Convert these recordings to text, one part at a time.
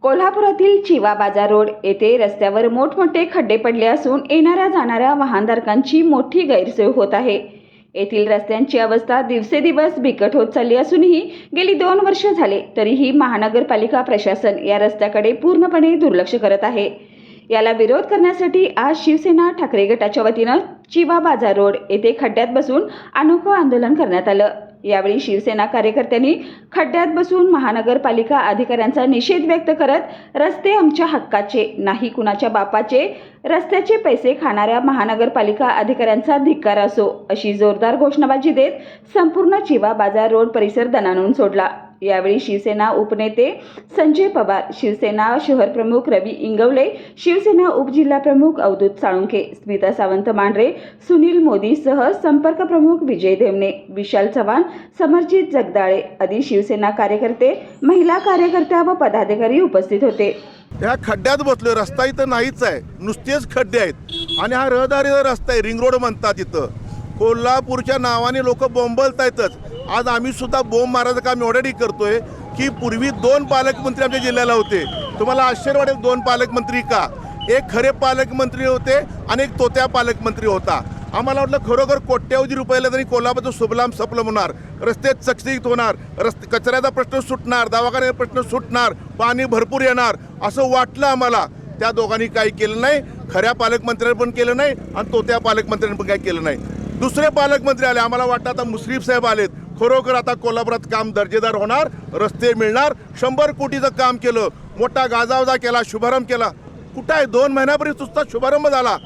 कोल्हापुरातील चिवा बाजार रोड येथे रस्त्यावर मोठमोठे खड्डे पडले असून येणाऱ्या जाणाऱ्या वाहनधारकांची मोठी गैरसोय होत आहे। येथील रस्त्यांची अवस्था दिवसेदिवस बिकट होत चालली असूनही गेली 2 वर्षे झाले तरीही महानगरपालिका प्रशासन या रस्त्याकडे पूर्णपणे दुर्लक्ष करत आहे। याला विरोध करण्यासाठी आज शिवसेना ठाकरे गटाच्या वतीने चिवा बाजार रोड येथे खड्ड्यात बसून अनोखं आंदोलन करण्यात आलं। यावेळी शिवसेना कार्यकर्त्यांनी खड्ड्यात बसून महानगरपालिका अधिकाऱ्यांचा निषेध व्यक्त करत रस्ते आमच्या हक्काचे नाही कुणाच्या बापाचे, रस्त्याचे पैसे खाणाऱ्या महानगरपालिका अधिकाऱ्यांचा धिक्कार असो अशी जोरदार घोषणाबाजी देत संपूर्ण चिवा बाजार रोड परिसर दणाणून सोडला। यावेळी शिवसेना उपनेते संजय पवार, शिवसेना शहर प्रमुख रवी इंगवले, शिवसेना उपजिल्हा प्रमुख अवधूत साळुंखे, स्मिता सावंत मांढरे, सुनील मोदी सह संपर्क प्रमुख विजय देवणे, विशाल चव्हाण, समरजित जगदाळे आदी शिवसेना कार्यकर्ते, महिला कार्यकर्त्या व पदाधिकारी उपस्थित होते। या खड्ड्यात बसलोय, रस्ता इथं नाहीच आहे, नुसतेच खड्डे आहेत आणि हा रहदारीचा रस्ता आहे, रिंग रोड म्हणतात। इथं कोल्हापूरच्या नावाने लोक बोंबलतायतच। आज आम्ही सुद्धा बोंब मारायचं काम एवढ्यासाठी करतोय की पूर्वी 2 पालकमंत्री आमच्या जिल्ह्याला होते। तुम्हाला आश्चर्य वाटेल 2 पालकमंत्री का? एक खरे पालकमंत्री होते आणि एक तोत्या पालकमंत्री होता। आम्हाला वाटलं खरोखर कोट्यवधी रुपयाला तरी कोल्हापूरचं सुबलाम सपलम होणार, रस्ते चकचकीत होणार, रस्ते कचऱ्याचा प्रश्न सुटणार, दवाखान्याचा प्रश्न सुटणार, पाणी भरपूर येणार असं वाटलं आम्हाला। त्या दोघांनी काही केलं नाही, खऱ्या पालकमंत्र्यांनी पण केलं नाही आणि तोत्या पालकमंत्र्यांनी पण काही केलं नाही। दुसरे पालकमंत्री आले, आम्हाला वाटतं आता मुश्रीफ साहेब आलेत, खरोखर आता कोल्हापुरात काम दर्जेदार होणार, रस्ते मिळणार। 100 कोटीचं काम केलं, मोठा गाजावाजा केला, शुभारंभ केला। कुठं आहे? 2 महिन्यापूर्वी नुसता शुभारंभ झाला।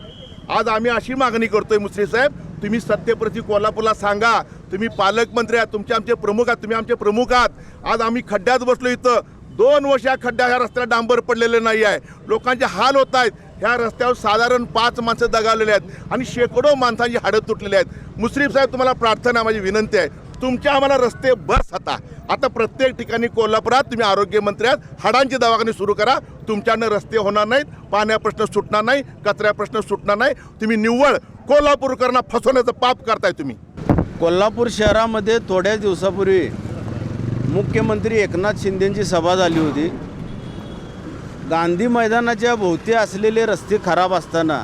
आज आम्ही अशी मागणी करतोय, मुश्रीफ साहेब तुम्ही सत्यप्रती कोल्हापूरला सांगा, तुम्ही पालकमंत्री आहात, तुमचे आमचे प्रमुख आहात, तुम्ही आमचे प्रमुख आहात। आज आम्ही खड्ड्यात बसलो इथं 2 वर्ष या खड्ड्या ह्या रस्त्याला डांबर पडलेले नाही आहे, लोकांचे हाल होत आहेत। ह्या रस्त्यावर साधारण 5 माणसं दगावलेले आहेत आणि शेकडो माणसांची हाडं तुटलेली आहेत। मुश्रीफ साहेब तुम्हाला प्रार्थना, माझी विनंती आहे, तुमच्या आम्हाला रस्ते बस आता प्रत्येक ठिकाणी कोल्हापुरात तुम्ही आरोग्यमंत्री आहात, हाडांचे दवाखाने सुरू करा। तुमच्यानं रस्ते होणार नाहीत, पाण्या प्रश्न सुटणार नाही, कचऱ्या प्रश्न सुटणार नाही। तुम्ही निव्वळ कोल्हापूरकरांना फसवण्याचं पाप करताय तुम्ही। कोल्हापूर शहरामध्ये थोड्या दिवसापूर्वी मुख्यमंत्री एकनाथ शिंदेंची सभा झाली होती। गांधी मैदानाच्या भोवती असलेले रस्ते खराब असताना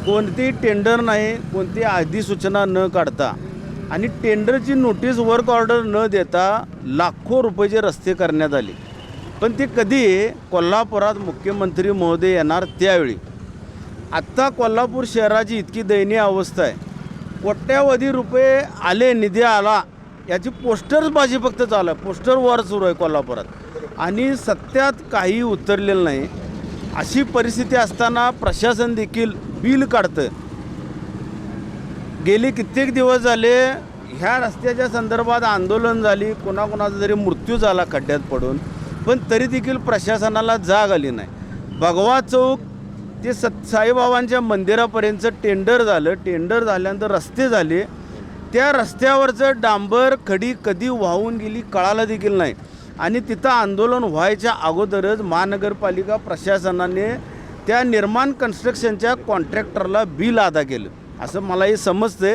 कोणतीही टेंडर नाही, कोणती अधिसूचना न काढता आणि टेंडरची नोटीस वर्क ऑर्डर न देता लाखो रुपयाचे रस्ते करण्यात आले। पण ते कधी कोल्हापुरात मुख्यमंत्री महोदय येणार त्यावेळी। आत्ता कोल्हापूर शहराची इतकी दयनीय अवस्था आहे, कोट्यावधी रुपये आले, निधी आला, याची पोस्टर्सबाजी फक्त चालू आहे, पोस्टर वॉर सुरू आहे कोल्हापुरात आणि सत्यात काही उतरलेलं नाही। अशी परिस्थिती असताना प्रशासन देखील बिल काढतं। गेली कित्येक दिवस झाले ह्या रस्त्याच्या संदर्भात आंदोलन झाली, कोणाकोणाचा जरी मृत्यू झाला खड्ड्यात पडून, पण तरी देखील प्रशासनाला जाग आली नाही। भगवा चौक ते साईबाबांच्या मंदिरापर्यंतचं टेंडर झालं, टेंडर झाल्यानंतर रस्ते झाले, त्या रस्त्यावरचं डांबर खडी कधी वाहून गेली कळालं देखील नाही आणि तिथं आंदोलन व्हायच्या अगोदरच महानगरपालिका प्रशासनाने त्या निर्माण कन्स्ट्रक्शनच्या कॉन्ट्रॅक्टरला बिल अदा केलं असं मलाही समजते।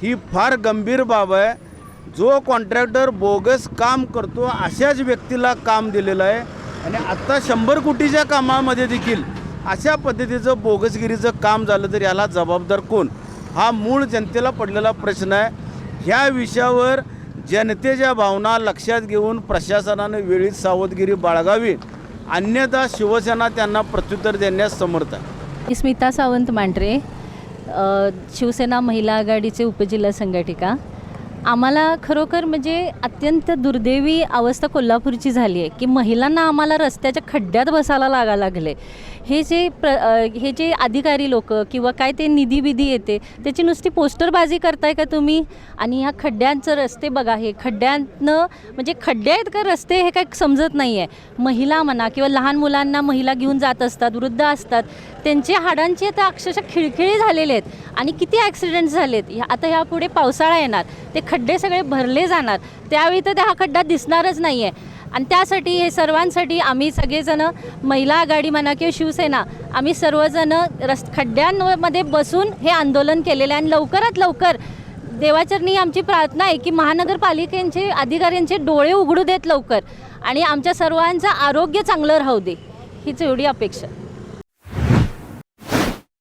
ही फार गंभीर बाब आहे। जो कॉन्ट्रॅक्टर बोगस काम करतो अशाच व्यक्तीला काम दिलेलं आहे आणि आत्ता 100 कोटीच्या कामामध्ये देखील अशा पद्धतीचं बोगसगिरीचं काम झालं तर याला जबाबदार कोण? हा मूळ जनतेला पडलेला प्रश्न आहे। ह्या विषयावर जनतेच्या भावना लक्षात घेऊन प्रशासनाने वेळीच सावधगिरी बाळगावी, अन्यथा शिवसेना त्यांना प्रत्युत्तर देण्यास समर्थ आहे। स्मिता सावंत मांढरे, शिवसेना महिला आघाडीचे उपजिल्हा संघटिका। आम्हाला खरोखर म्हणजे अत्यंत दुर्दैवी अवस्था कोल्हापूरची झाली आहे की महिलांना आम्हाला रस्त्याच्या खड्ड्यात बसायला लागले। हे जे अधिकारी लोक किंवा काय ते निधी येते त्याची नुसती पोस्टरबाजी करताय का तुम्ही? आणि ह्या खड्ड्यांचं रस्ते बघा, हे खड्ड्यांतनं म्हणजे खड्डे आहेत का रस्ते हे काय समजत नाही आहे। महिला म्हणा किंवा लहान मुलांना महिला घेऊन जात असतात, वृद्ध असतात, त्यांचे हाडांचे आता अक्षरशः खिळखिळे झालेले आहेत आणि किती ॲक्सिडेंट्स झालेत। आता ह्यापुढे पावसाळा येणार, ते खड्डे सगळे भरले जाणार, त्यावेळी तर हा खड्डा दिसणारच नाही आहे। आणि त्यासाठी हे सर्वांसाठी आम्ही सगळेजण महिला आघाडी म्हणा किंवा शिवसेना आम्ही सर्वजण खड्ड्यांमध्ये बसून हे आंदोलन केलेलं आहे आणि लवकरात लवकर देवाचरणी आमची प्रार्थना आहे की महानगरपालिकेचे अधिकाऱ्यांचे डोळे उघडू देत लवकर आणि आमच्या सर्वांचं आरोग्य चांगलं राहू दे, हीच एवढी अपेक्षा.